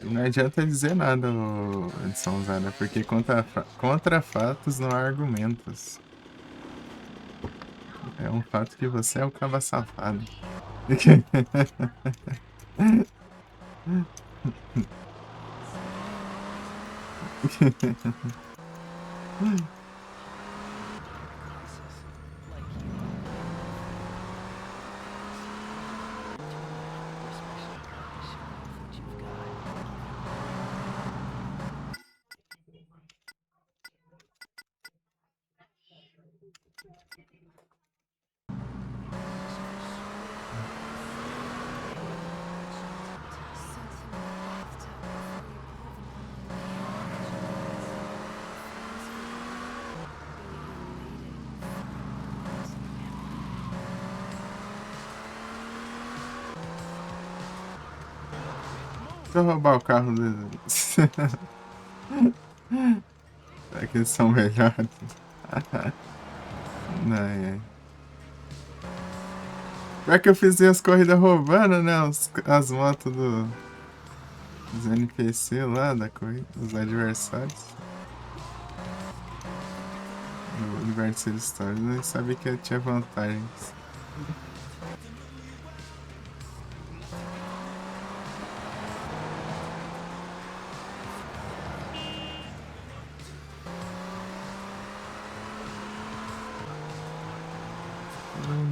Não adianta dizer nada, Edson Zara, porque contra fatos não há argumentos. É um fato que você é o caba safado. Deixa eu roubar o carro deles. Será que eles são melhores? Não, é. Pior que eu fiz as corridas roubando, né? As motos dos NPC lá da corrida, dos adversários. No Universal Stories, eu sabia que eu tinha vantagens.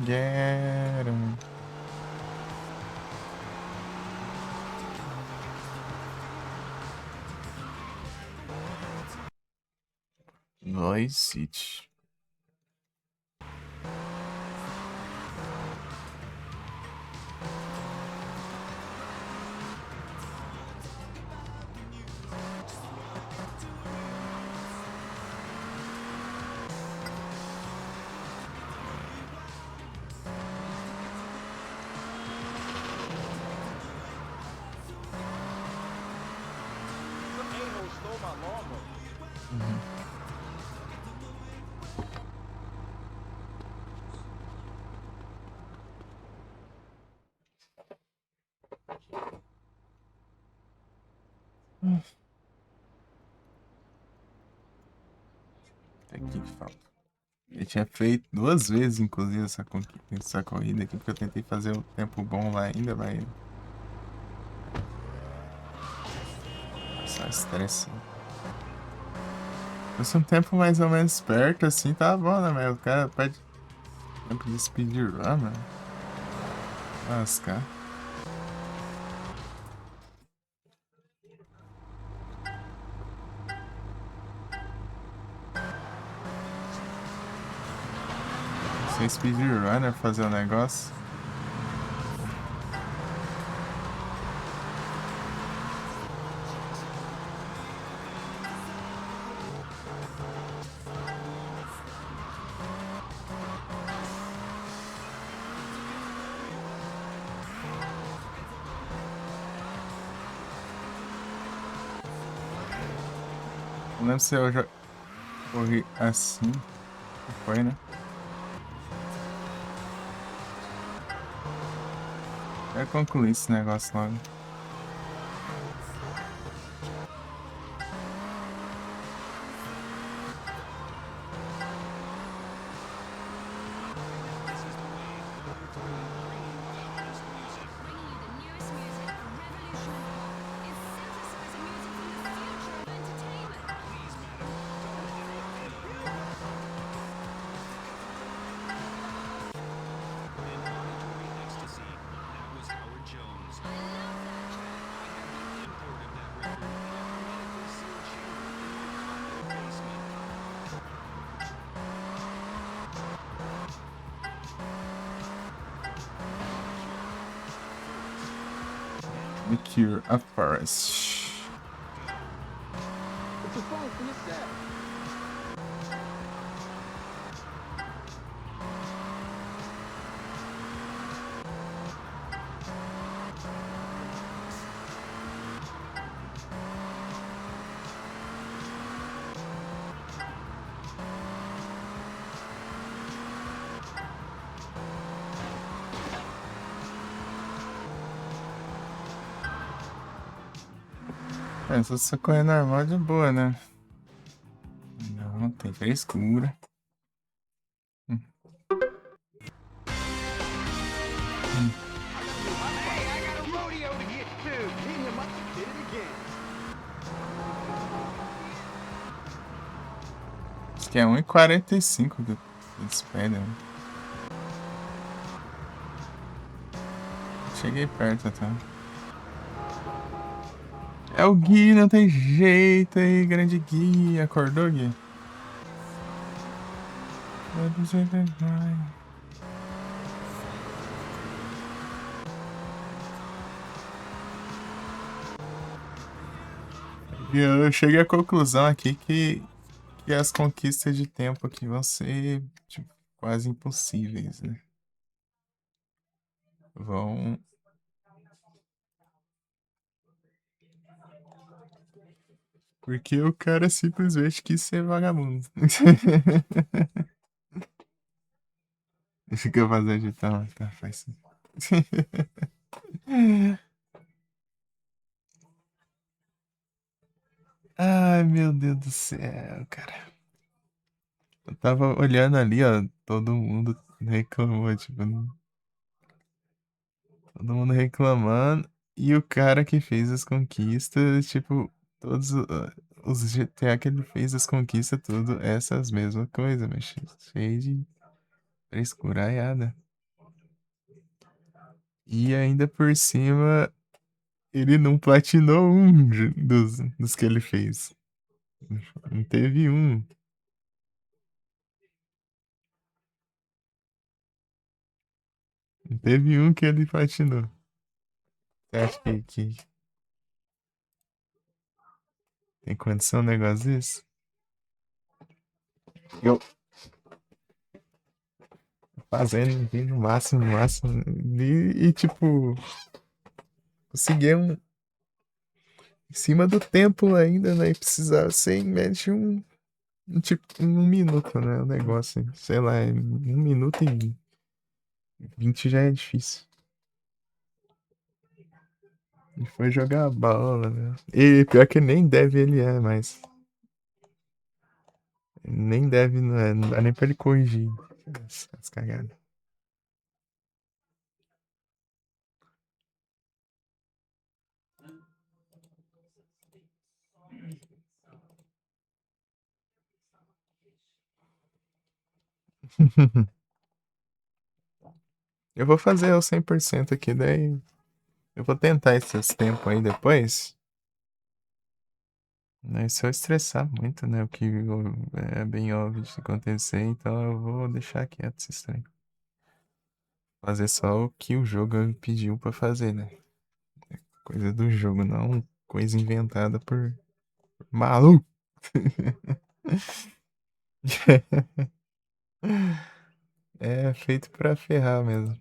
Quero. Noise City. Aqui que falta. Eu tinha feito 2 vezes, inclusive, essa corrida aqui, porque eu tentei fazer um tempo bom lá ainda, mas. Só estresse. Se fosse um tempo mais ou menos perto, assim, tá bom, né? Mas o cara pede tempo de speedrun, mano. Lascar. Sem speedrunner fazer o negócio. Não lembro se eu já corri assim. Foi, né? Eu concluí esse negócio logo. The Cure a Forest. It's a phone from the set. É, se você correr normal de boa, né? Não, tem frescura. Hum, hum. Acho que é 1,45 que eles pedem. Cheguei perto até. É o Gui, não tem jeito aí, grande Gui. Acordou, Gui? E eu cheguei à conclusão aqui que as conquistas de tempo aqui vão ser tipo, quase impossíveis, né? Vão. Porque o cara simplesmente quis ser vagabundo. Fica fazendo de tal, tá, faz sim. Ai, meu Deus do céu, cara. Eu tava olhando ali, ó, todo mundo reclamou, tipo, todo mundo reclamando. E o cara que fez as conquistas, tipo, todos os GTA que ele fez as conquistas, tudo, essas mesmas coisas, mas cheio de frescuraiada. E ainda por cima, ele não platinou um dos que ele fez. Não teve um. Não teve um que ele platinou. Você acha que tem condição um negócio desse? Eu fazendo aqui no máximo, no máximo. Tipo, consegui em cima do tempo ainda, né? E precisava ser em média de tipo, 1 minuto, né? O negócio, sei lá, 1 minuto e 20 já é difícil. E foi jogar a bola, né? E pior que nem deve ele é, mas. Nem deve, não dá nem pra ele corrigir as cagadas. Eu vou fazer o 100% aqui, daí eu vou tentar esses tempos aí depois. Né? Se eu estressar muito, né? O que é bem óbvio de acontecer, então eu vou deixar quieto esse trem. Fazer só o que o jogo me pediu pra fazer, né? Coisa do jogo, não coisa inventada por maluco. É feito pra ferrar mesmo.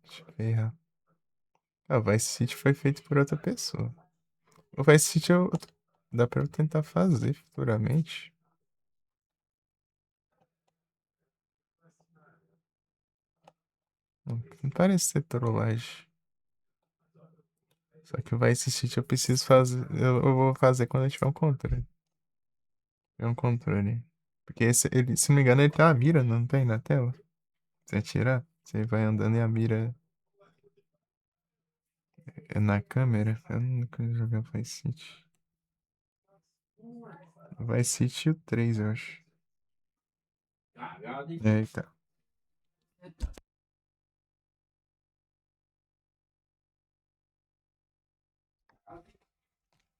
Deixa eu ferrar. Ah, o Vice City foi feito por outra pessoa. O Vice City dá pra eu tentar fazer futuramente. Não parece ser trollagem. Só que o Vice City eu preciso fazer. Eu vou fazer quando eu tiver um controle. É um controle. Porque ele, se não me engano, ele tem uma mira, não tem na tela? Você atirar, você vai andando e a mira é na câmera. Eu nunca joguei Vice City. Vice City o 3, eu acho. Eita.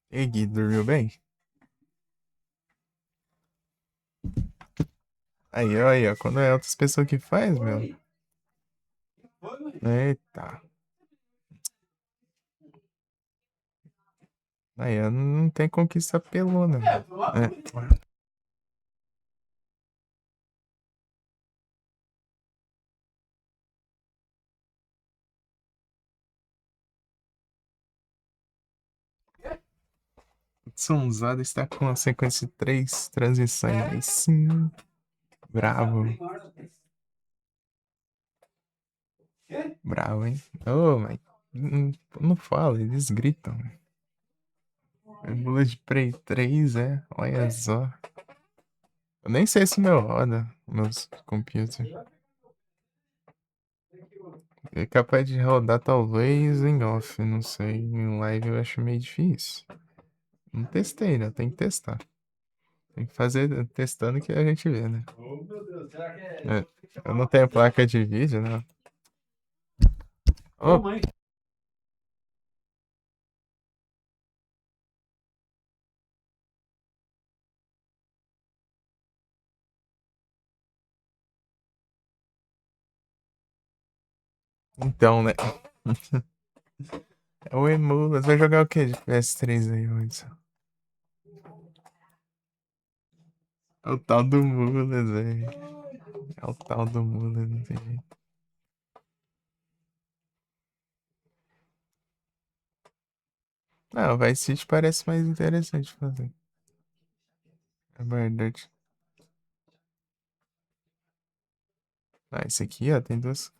Ei, Gui, dormiu bem? Aí, ó. Quando é outras pessoas que faz, meu. Eita. Aí, ó, não tem conquista pelona, meu. É. Sonzada está com a sequência de 3 transições. Aí sim. Bravo. Bravo, hein? Oh, mas não fala, eles gritam. Emula de Play 3, é? Olha só. Eu nem sei se meu roda, meus computers. É capaz de rodar talvez em off, não sei. Em live eu acho meio difícil. Não testei, né? Tem que testar. Tem que fazer testando que a gente vê, né? É, eu não tenho placa de vídeo, né? Oh, então, né? É o Emulas. Vai jogar o que de PS3 aí, Hudson? É o tal do Mulas, velho. É o tal do Mulas, não tem jeito. Não, o Vice City parece mais interessante fazer. É verdade. Ah, esse aqui, ó, tem 2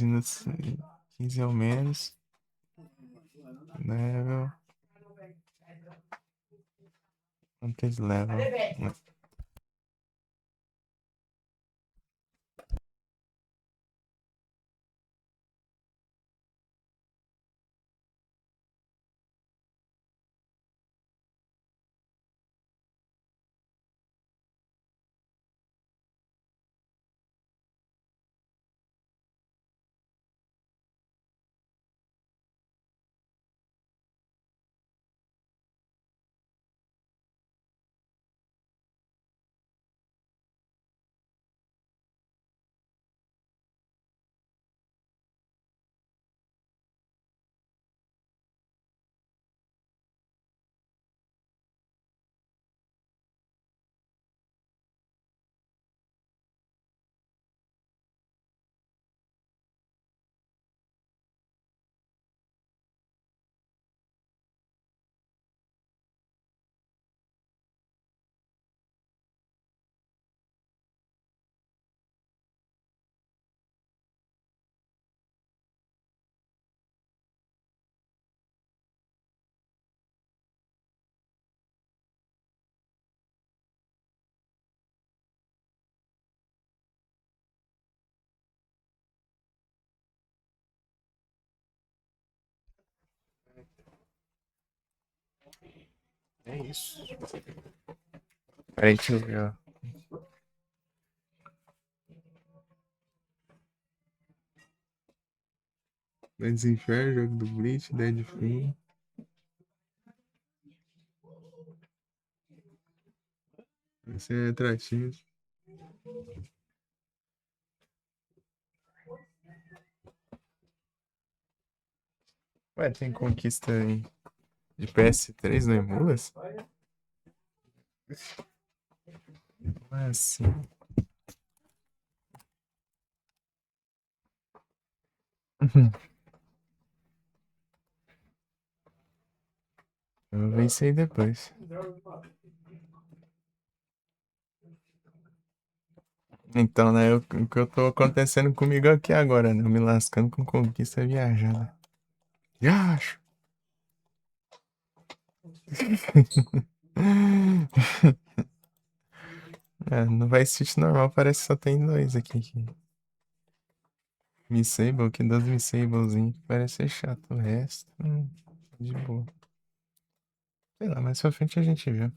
minutos e 15 ao menos. Level. Quantos level? É isso. Peraí, deixa eu ver, ó. Dantes Inferno, jogo do Bleach, Deadpool. Esse é atrativo. Ué, tem conquista de PS3 no Emulas? Ah, sim. Eu venci aí depois. Então, né, o que eu tô acontecendo comigo aqui agora, né? Eu me lascando com conquista viajada. Viajo! É, no Vice City normal parece que só tem dois aqui. Missable, que dois Missablezinho. Parece ser chato. O resto, de boa. Sei lá, mais pra frente a gente vê.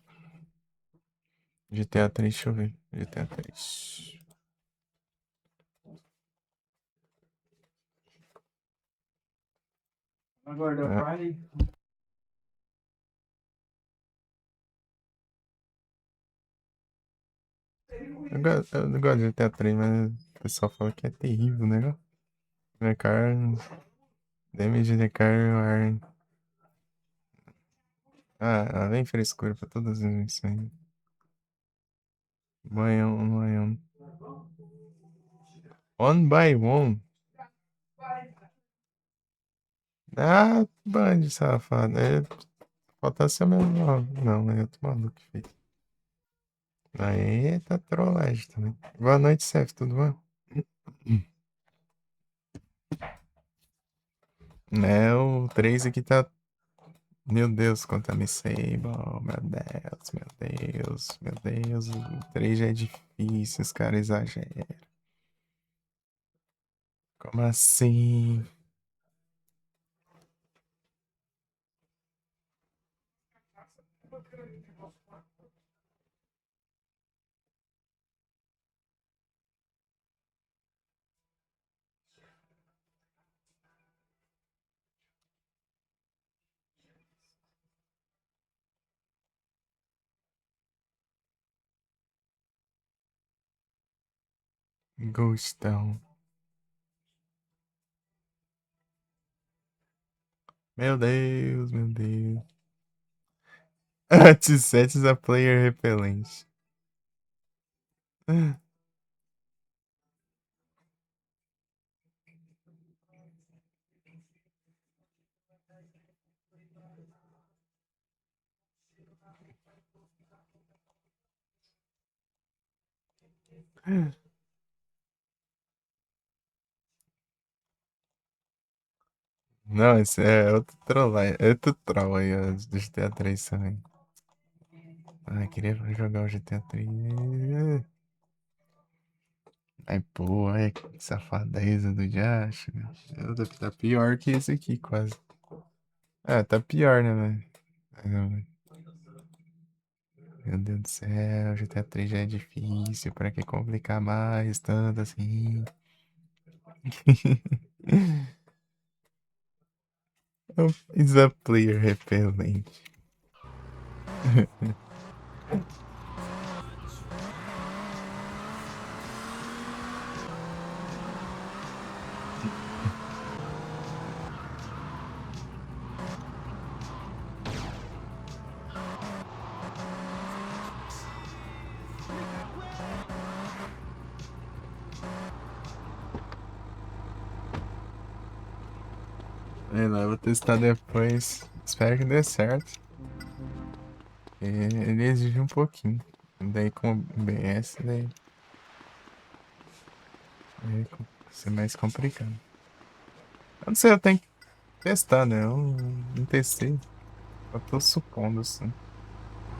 GTA 3, deixa eu ver. GTA 3. É, eu gosto de GTA 3, mas o pessoal fala que é terrível, né? The car, damage the car, are... vem frescura pra todas as missões. Banhão, banhão. One by one. Ah, band, safado. Falta ser o mesmo. Não, eu tô maluco, filho. Aí tá trollagem também. Boa noite, Cef, tudo bom? Né, o 3 aqui tá Meu Deus, Contami Sable. Meu Deus, meu Deus, meu Deus. O 3 já é difícil, os caras exageram. Como assim? Gostão. Meu Deus, meu Deus. Antissetes a player repelente. Não, esse é outro troll aí. Outro troll aí, ó, do GTA 3 também. Ah, queria jogar o GTA 3. Aí, pô, ai, que safadeza do Josh. Tá pior que esse aqui, quase. Ah, tá pior, né, velho? Meu Deus do céu, GTA 3 já é difícil, pra que complicar mais, tanto assim? Is a player repellente. É, lá, eu vou testar depois. Espero que dê certo. Ele exige um pouquinho. Daí com o BS, daí vai ser mais complicado. Eu não sei, eu tenho que testar, né? Eu não testei. Eu tô supondo, assim.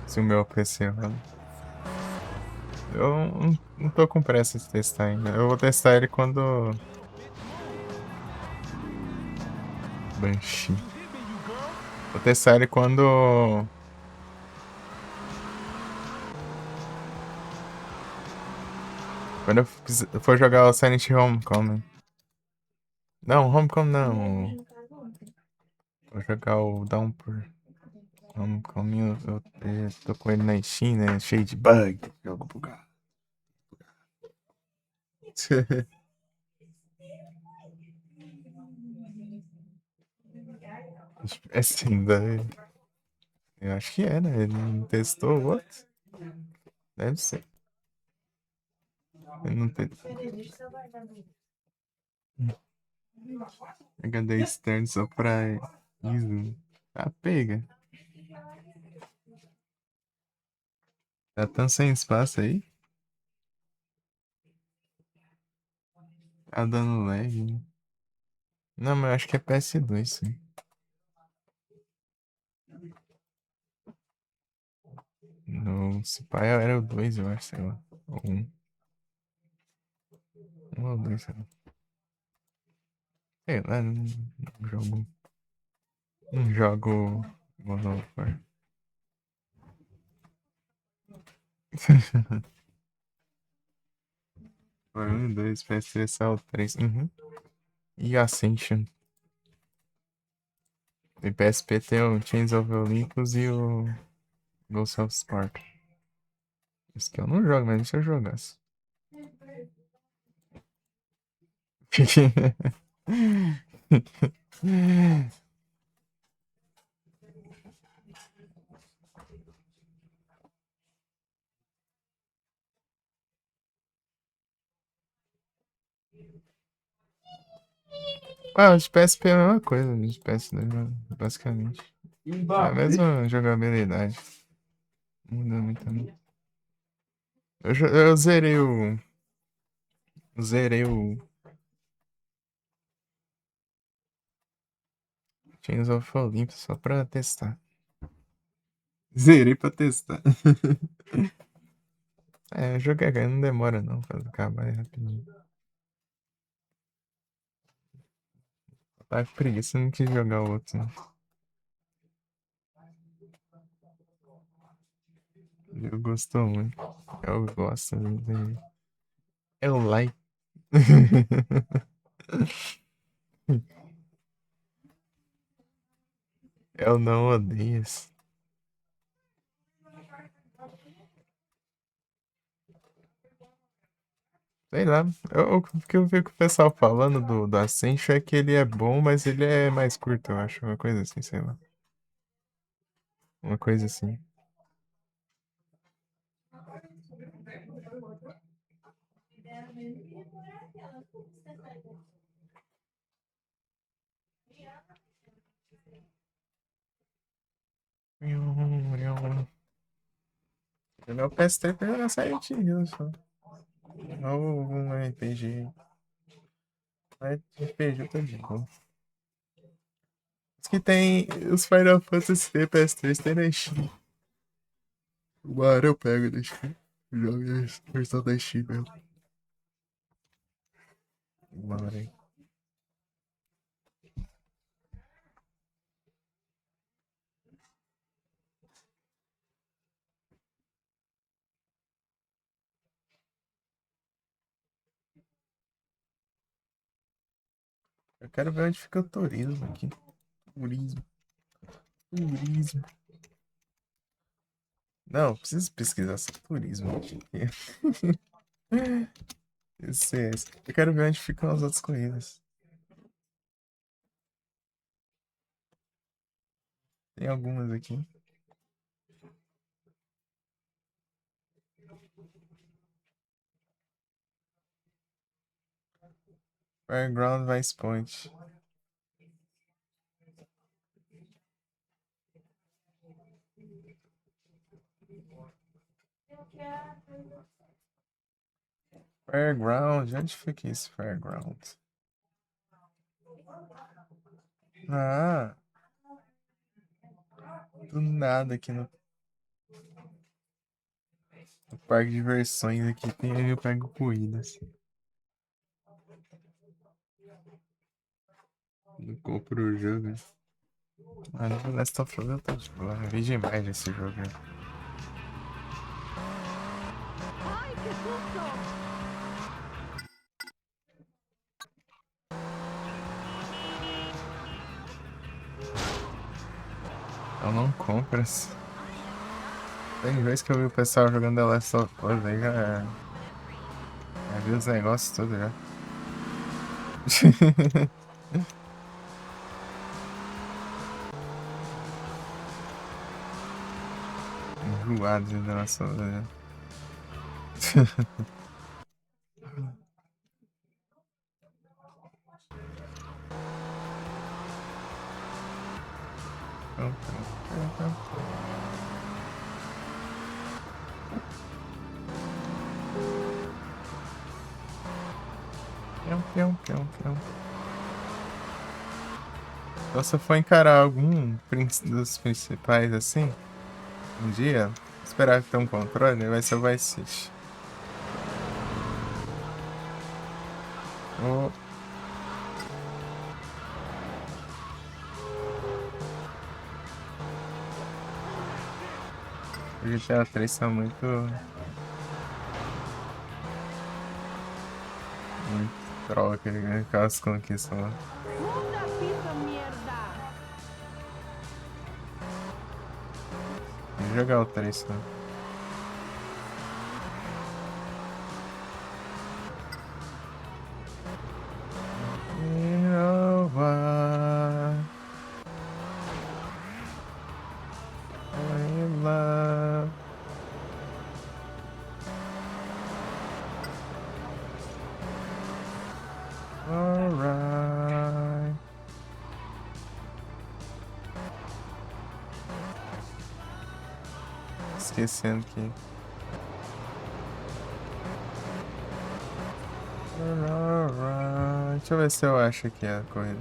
Se o meu PC roda. Eu não tô com pressa de testar ainda. Eu vou testar ele quando. Banshee. Vou testar ele quando. Quando eu for jogar o Silent Homecoming. Não, Homecoming não. Vou jogar o Downpour. Homecoming, eu tô com ele na Steam, né? Cheio de bug. Jogo bugado. É sim, daí. Eu acho que é, né? Ele não testou o outro. Deve ser. Ele não testou. HD externo só pra ISO. Ah, pega. Tá tão sem espaço aí. Tá dando lag, né? Não, mas eu acho que é PS2, sim. No, se pá, era o 2, eu acho, sei lá. Ou um. Um ou dois, sei lá. Sei lá, não jogo. Não jogo Modern Warfare. Foi 1, 2, PS3, só o 3. Uhum. E Ascension. E PSP tem o Chains of Olympus e o Ghost of Sparta. Isso que eu não jogo, mas deixa eu jogasse. Ah, os PSP é a mesma coisa dos PS2, basicamente. É a mesma jogabilidade. Não muda muito, não. Eu zerei o. Zerei o. Chains of Olympus só pra testar. Zerei pra testar. É, jogar não demora não pra acabar rapidinho. Tá com preguiça, não quis jogar o outro. Não. Eu gostou muito. Eu gosto dele. Eu like. Eu não odeio isso. Sei lá. O que eu vi que o pessoal falando do Ascension é que ele é bom, mas ele é mais curto, eu acho. Uma coisa assim, sei lá. Uma coisa assim. O meu PS3 era Silent Hill só. Ou um RPG. Mas RPG tá de boa. Diz que tem os Final Fantasy de PS3 tem na Steam. Uma hora eu pego da Steam. Jogo a versão da Steam mesmo. Uma hora aí. Eu quero ver onde fica o turismo aqui. Turismo. Turismo. Não, preciso pesquisar sobre turismo aqui. Isso é isso. Eu quero ver onde ficam as outras corridas. Tem algumas aqui. Fairground Vice Point. Fairground? Onde fica esse Fairground? Ah, do nada aqui no parque de diversões aqui tem eu pego corridas. Não compro o jogo. Ah, no Last of Us eu tô de boa. Eu vi demais esse jogo. ¡Ay, qué susto! Eu não compro. Tem vez que eu vi o pessoal jogando The Last of Us aí já vi os negócios todos já. Enjoado de The Last of Us já. Pião, pião, pião, pião. Então, se eu for encarar algum dos principais assim, um dia, esperar ter um controle, vai ser o Vice City. O GTA 3 são muito troca, aquelas conquistas lá. ¡Una piso mierda! Vou jogar o 3 só. Alright. Esquecendo que. Alright. Deixa eu ver se eu acho aqui a corrida.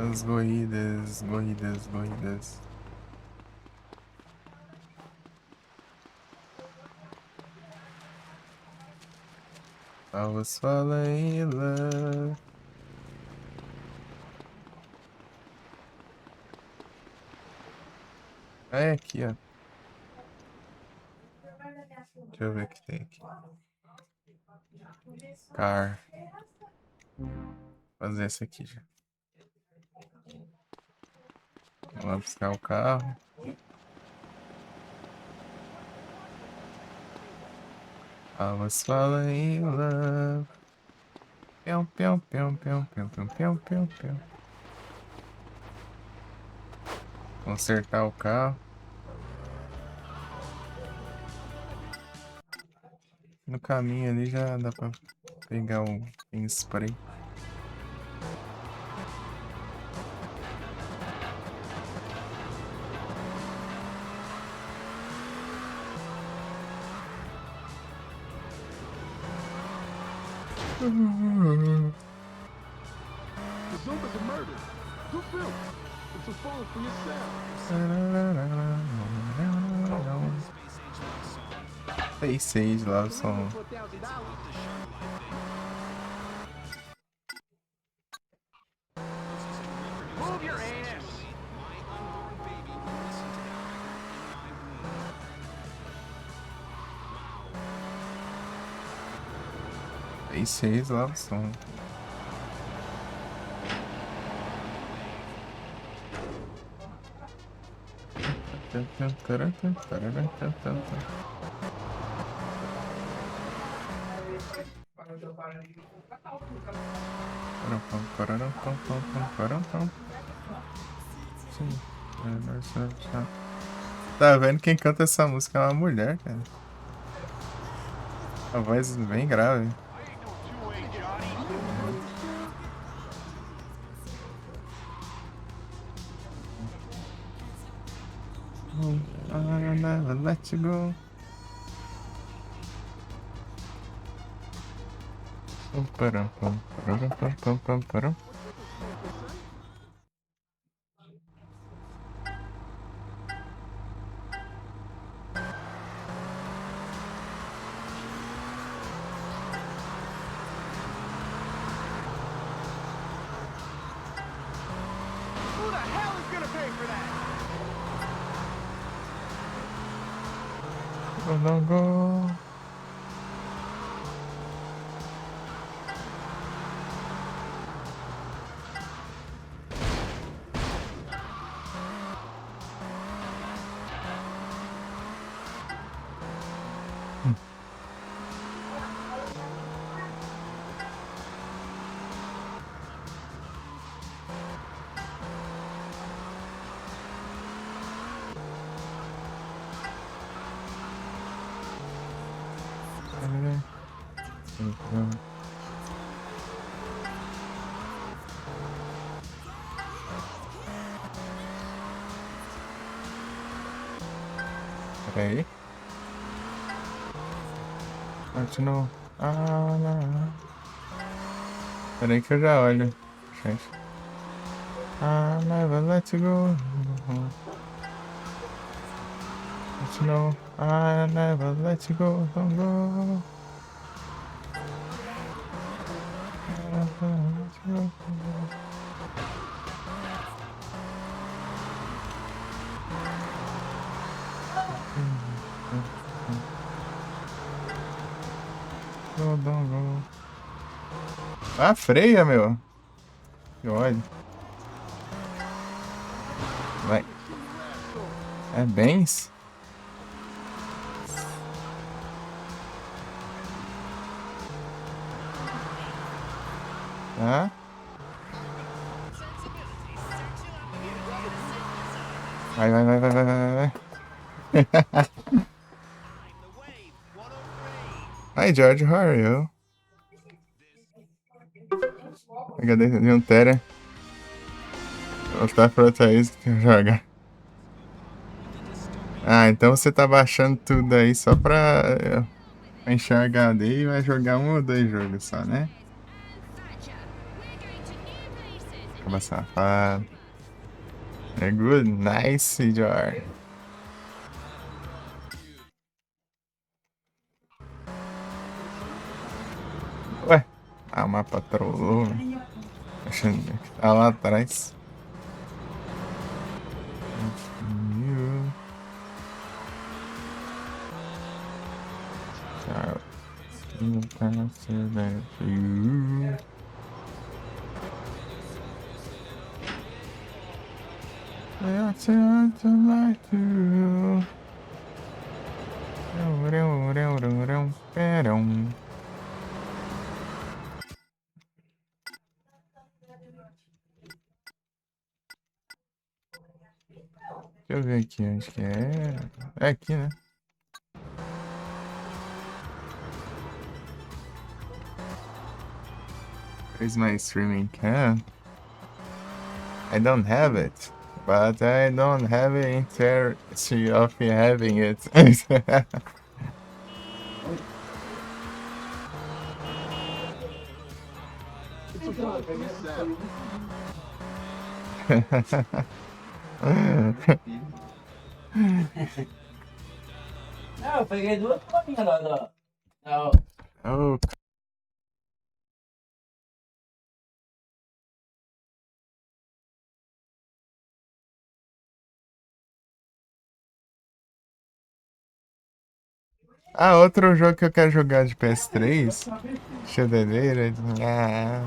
As corridas, corridas, corridas. I was falling in love. É aqui, ó. Deixa eu ver o que tem aqui. Car. Vou fazer essa aqui já. Vamos buscar o carro. I was falling in love. Pião, pião, pião, pião, pião, pião, pião, pião, pião. Consertar o carro. No caminho ali já dá pra pegar um spray. The Zumba's a murder. Who filmed? It's a phone for yourself. 6 lá o som. For $1,000. Move your ass. Seis lá o som. Tá vendo quem canta essa música é uma mulher, cara. A voz bem grave. I'll never let you go. Param, pam, param, pam, pam, pam, param. Who the hell is gonna pay for that? Don't go. Peraí. Continua. Ah, não. Peraí que eu já olho. Gente. I'll never let you go. Continua. I'll never let you go. Don't go. I'll never let you go. Don't go. Ah, freia, meu. Que ódio. Vai. É bens? Tá. Vai, vai, vai, vai, vai, vai, vai. Hi, George, how are you? Cadê de um tera? Voltar pra outra vez que eu jogar. Ah, então você tá baixando tudo aí só pra enxergar HD e vai jogar um ou dois jogos só, né? Acaba safado. É good, nice, Jar. Ué, a mapa trollou, né? Achando que tá lá atrás. Tchau. Deixa eu ver aqui, acho que é aqui, né? Where's my streaming cam? I don't have it, but I don't have it interest of having it. It's supposed to be sad. Não, eu peguei duas caminhas lá, ó. Oh, ah, outro jogo que eu quero jogar de PS3. Chodedeira. Ah.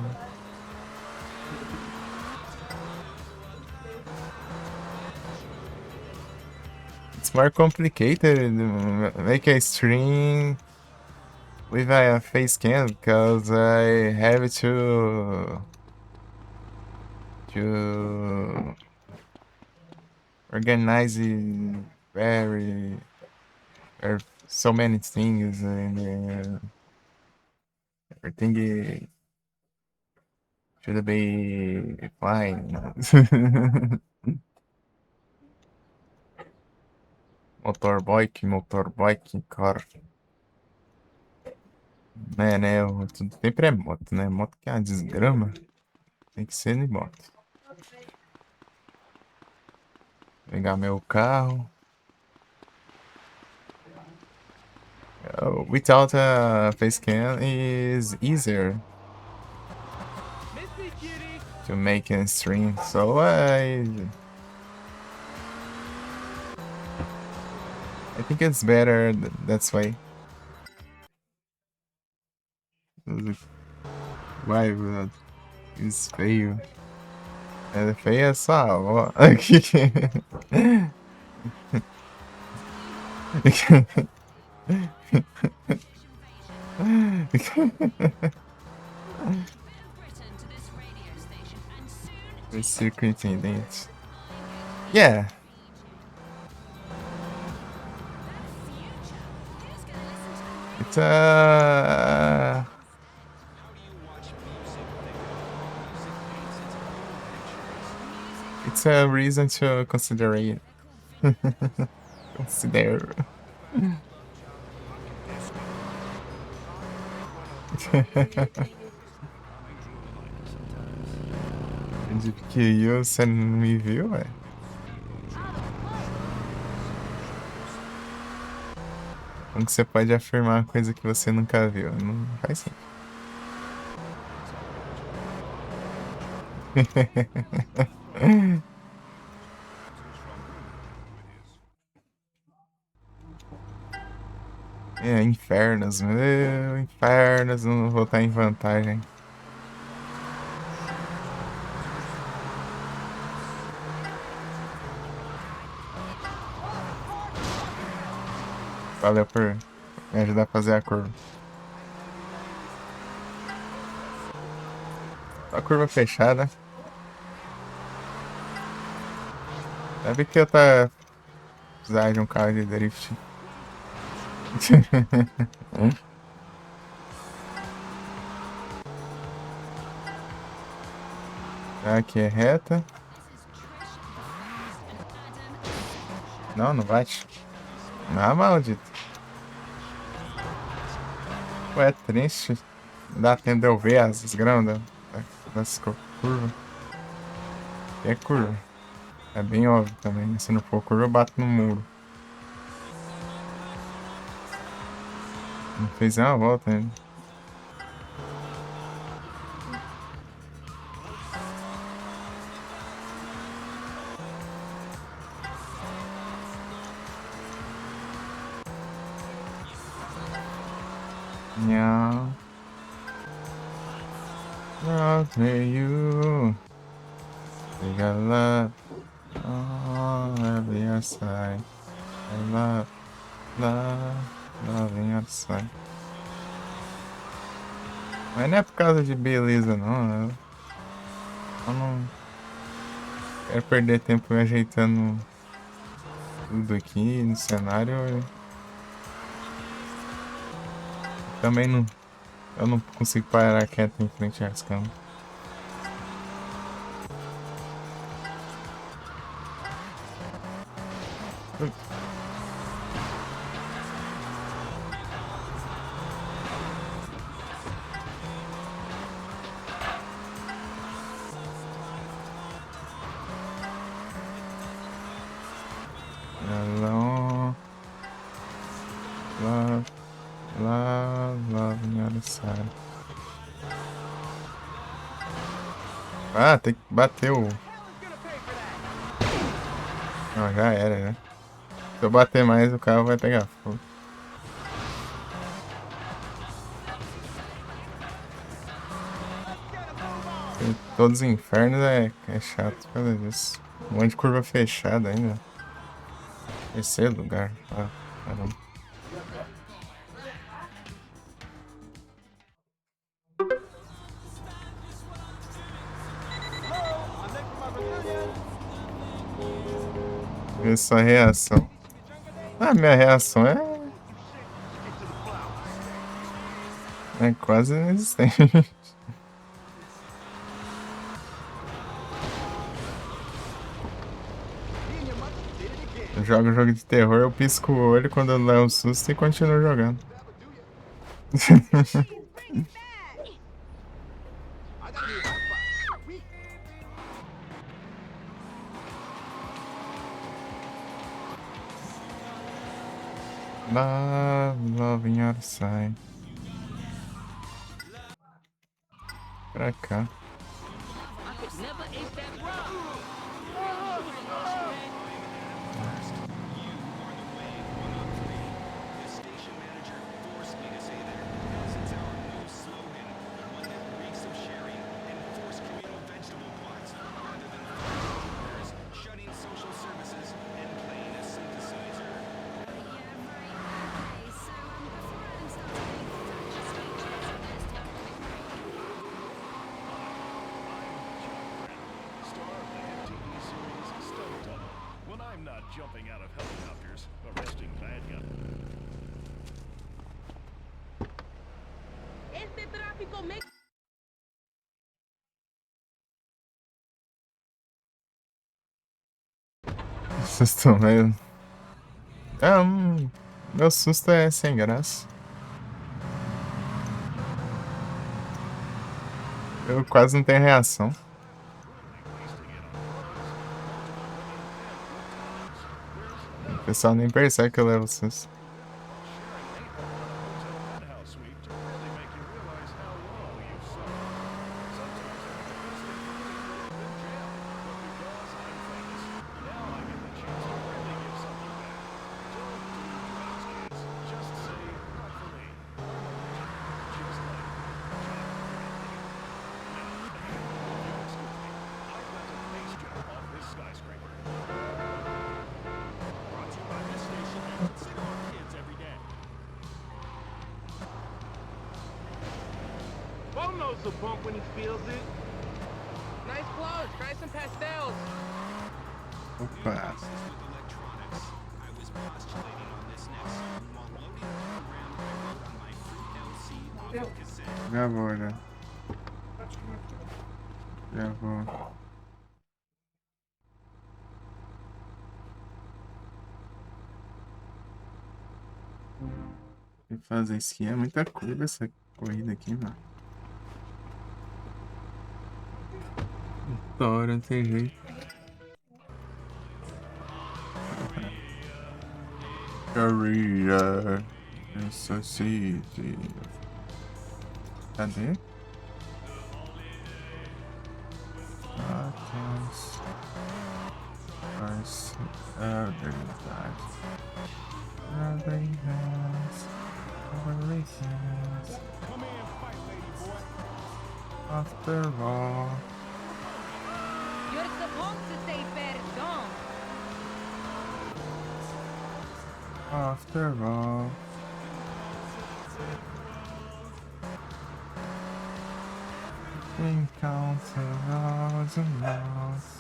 It's more complicated. Make a stream with a face cam because I have to organize it very so many things and everything should be fine. Motorbike, car. Né, tudo sempre é moto, né? Moto que é uma desgrama. Tem que ser de moto. Pegar meu carro. Without a face cam is easier to make a stream. So I think it's better that's way. Vai, Bruno. Isso feio. É feio é só, ó. Aqui. Circuit intendente. Yeah. It's it's a reason to consider it. Consider. Que você não me viu, ué? Como que você pode afirmar uma coisa que você nunca viu? Não faz sentido. Infernos, meu, infernos, não vou estar em vantagem. Valeu por me ajudar a fazer a curva. A curva fechada. Deve que eu precisar de um carro de drift. Aqui é reta. Não, não bate. Ah, maldito. Ué, triste. Dá tempo de eu ver as gramas das curvas. É curva. É bem óbvio também, né? Se não for curva, eu bato no muro. Não fez uma volta ainda. Nhau. I'll tell you. We got love on every other side. I love, love on the other side. Mas não é por causa de beleza, não. Eu não quero perder tempo me ajeitando tudo aqui no cenário. Também não. Eu não consigo parar quieto em frente às câmeras. Hello. Love on the other side. Ah, tem que bater o. Não, já era, né? Se eu bater mais, o carro vai pegar fogo. Todos os infernos é chato por causa disso. Um monte de curva fechada ainda. Terceiro lugar. Ah, caramba. Ver sua reação. Ah, minha reação é quase inexistente. Eu jogo jogo de terror, eu pisco o olho quando eu levo um susto e continuo jogando. Love in your side. Pra cá. Jumping out of helicopters, arresting bad guys. Este tráfico me... Vocês estão vendo? Meu susto é sem graça. Eu quase não tenho reação. O pessoal nem percebe que eu levo susto. Bo knows the bump when he feels it. Nice clothes. Try some pastels. Opa. Já vou, já. Já vou. Tem que fazer isso aqui. É muita curva essa corrida aqui, mano. Tora, não tem jeito. Career Society. Cadê? Atrás. Mas. Verdade. After all. You're supposed to say perdón. After all. Encounter all the mouse.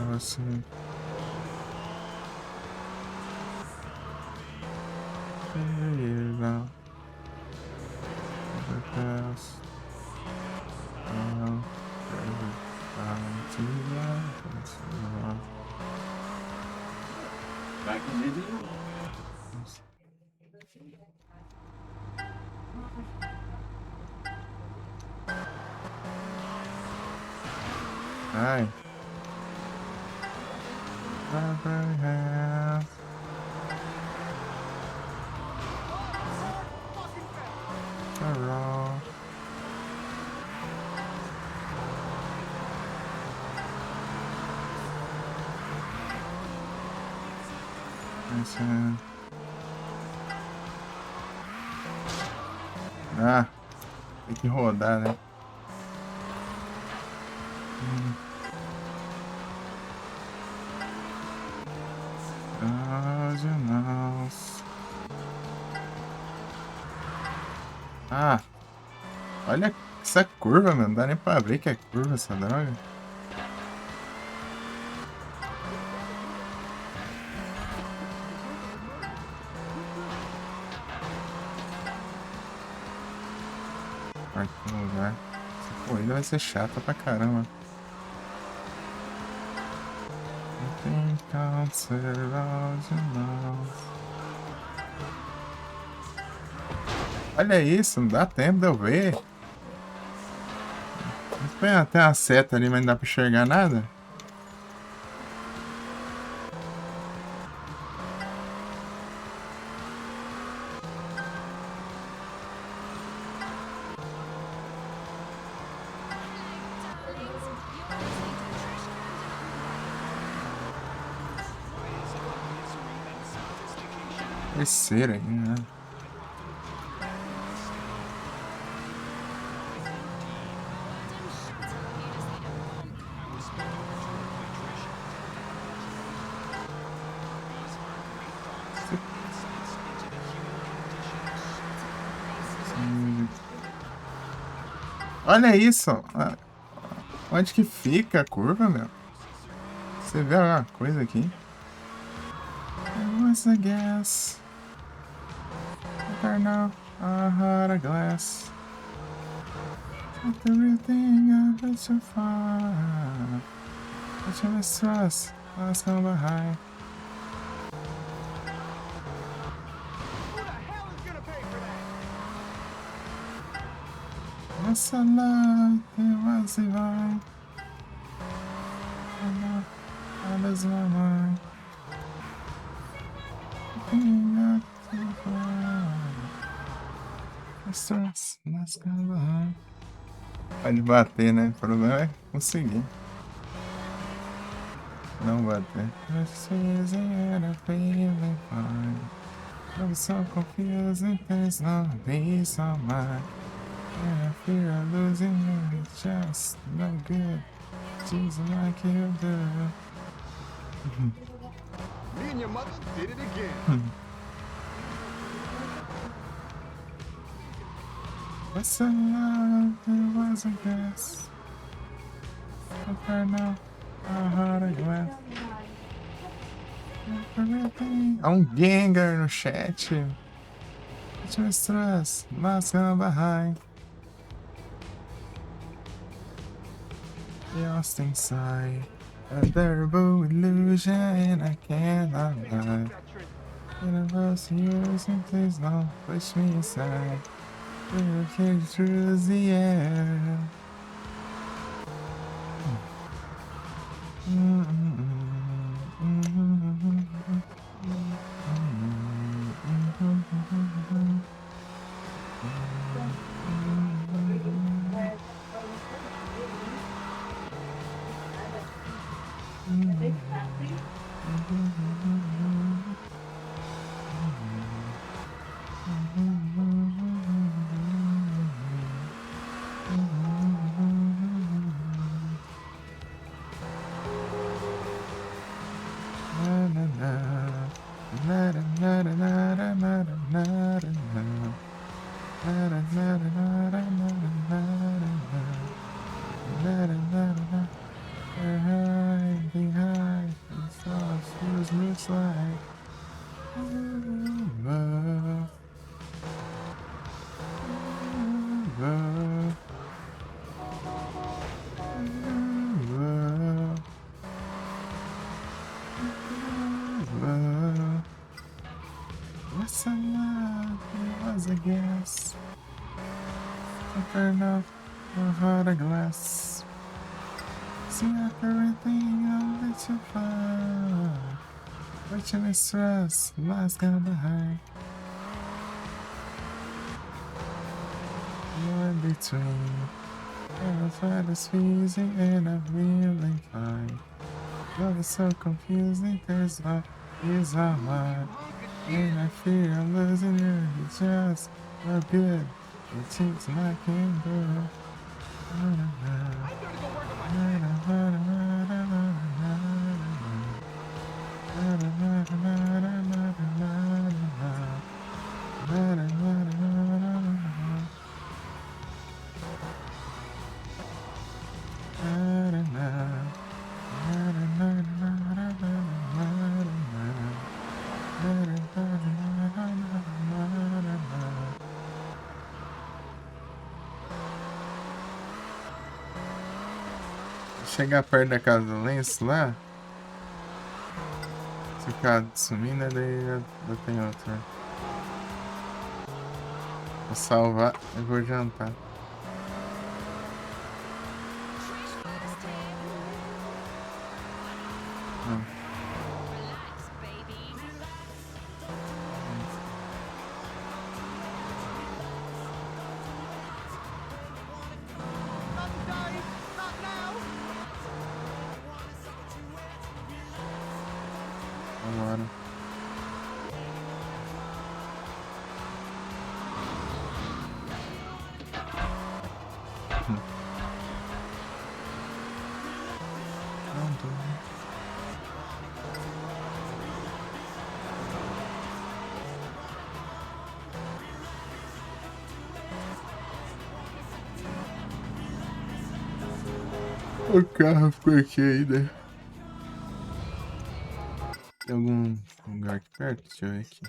Você. Beleza. Back in the Ai. Never have. Raw. Listen. Ah, tem que rodar, né? Ah, olha essa curva, meu. Não dá nem pra ver que é curva essa droga. Quarto lugar. Essa corrida vai ser chata pra caramba. Tem câncer, olha isso, não dá tempo de eu ver. Tem até uma seta ali, mas não dá pra enxergar nada. Terceira aí, né? Olha isso! Onde que fica a curva, meu? Você vê a coisa aqui? What's the gas? Turn off a hot glass. With everything I bet so far. But you mistrust, let's go behind. Who the hell is gonna pay for that? What's a lot? It was divine. I lose my mind. Mistrust, let's go behind. Pode bater, né? O problema é conseguir. Não bater. Just easy and I'm feeling fine. I'm so confused and there's no peace of mind. And I fear I'm losing you, it's just no good. Just like you do. Me and your mother did it again. What's a love? It was a guess. Okay, now I had a glass. Há um Gengar no chat. Deixa eu stress. Let's go behind. The Austin side. A terrible illusion and I cannot lie. Universe use and please don't push me aside. We'll kick through the air. Looks like what's a love? It was a guess. Turn off the heart of glass. See after everything I'll let you fly. Watching me stress, last gone behind. You're in between. I find this freezing and I'm really fine. Love is so confusing, there's what is our mind. And I fear I'm losing you, you just not good. It seems like I can do. Chegar perto da casa do lenço lá. Se ficar sumindo, daí já tem outra. Vou salvar e vou jantar. Relax, baby. Agora. Pronto. O carro ficou aqui ainda. Tem algum lugar aqui perto? Deixa eu ver aqui.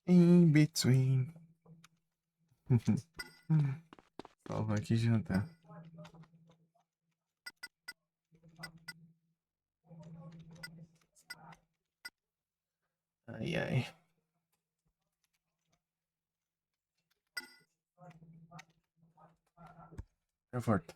In between. Salva aqui e jantar. Ai, ai. Eu volto.